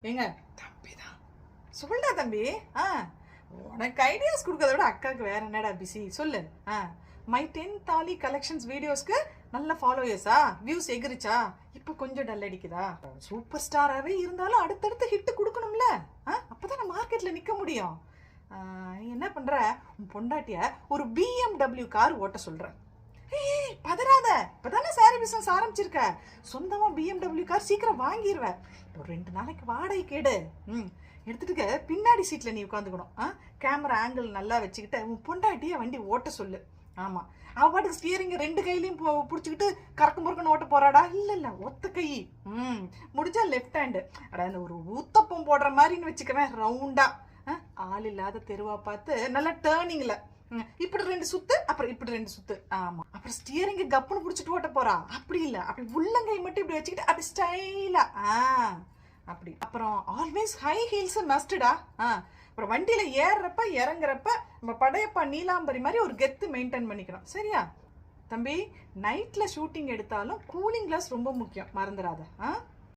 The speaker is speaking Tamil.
ஏங்க தம்பி தான் சொல்டா தம்பி. உனக்கு ஐடியாஸ் கொடுக்கறத விட அக்காவுக்கு வேற என்னடா பிஸி சொல்லு. மை 10 தாலி கலெக்ஷன்ஸ் வீடியோஸ்க்கு நல்ல ஃபாலோயர்ஸா, வியூஸ் எகிரிச்சா, இப்போ கொஞ்சம் டல் அடிக்குதா? சூப்பர் ஸ்டாராகவே இருந்தாலும் அடுத்தடுத்து ஹிட்டு கொடுக்கணும்ல. அப்போதான் நான் மார்க்கெட்டில் நிற்க முடியும். நீ என்ன பண்ணுற, உன் பொண்டாட்டிய ஒரு BMW கார் ஓட்ட சொல்கிற. ஏய் பதறாத, இப்போதானே சாரி பிஸ்னஸ் ஆரம்பிச்சிருக்க. சொந்தமாக BMW கார் சீக்கிரம் வாங்கிடுவேன். ஒரு 2 நாளைக்கு வாடகை கேடு. எடுத்துட்டு பின்னாடி சீட்டில் நீ உட்காந்துக்கணும். கேமரா ஆங்கிள் நல்லா வச்சுக்கிட்டு உன் பொண்டாட்டியை வண்டி ஓட்ட சொல்லு. ஆமாம், அவள் பாட்டுக்கு ஸ்டியரிங் 2 கையிலையும் பிடிச்சிக்கிட்டு கறக்கு முறுக்குன்னு ஓட்ட போறாடா. இல்லை ஒத்த கை. முடிஞ்சா லெஃப்ட் ஹேண்டு. அந்த ஒரு ஊத்தப்பம் போடுற மாதிரின்னு வச்சுக்கவேன், ரவுண்டா. ஆள் இல்லாத தெருவா பார்த்து நல்லா டேர்னிங்ல இப்படி 2 சுத்து, அப்புறம் இப்படி 2 சுத்து. ஆமா, அப்புறம் ஸ்டியரிங் கப்புன்னு பிடிச்சிட்டு ஓட்ட போறா. அப்படி இல்லை, அப்படி உள்ளங்கை மட்டும் இப்படி வச்சுக்கிட்டு அப்படி ஸ்டைலா. அப்படி. அப்புறம் ஆல்வேஸ் ஹை ஹீல்ஸ் மஸ்டா. அப்புறம் வண்டியில ஏறுறப்ப இறங்குறப்ப நம்ம படையப்பா நீலாம்பரி மாதிரி ஒரு கெத்து மெயின்டைன் பண்ணிக்கணும். சரியா தம்பி? நைட்ல ஷூட்டிங் எடுத்தாலும் கூலிங் கிளாஸ் ரொம்ப முக்கியம், மறந்துடாத.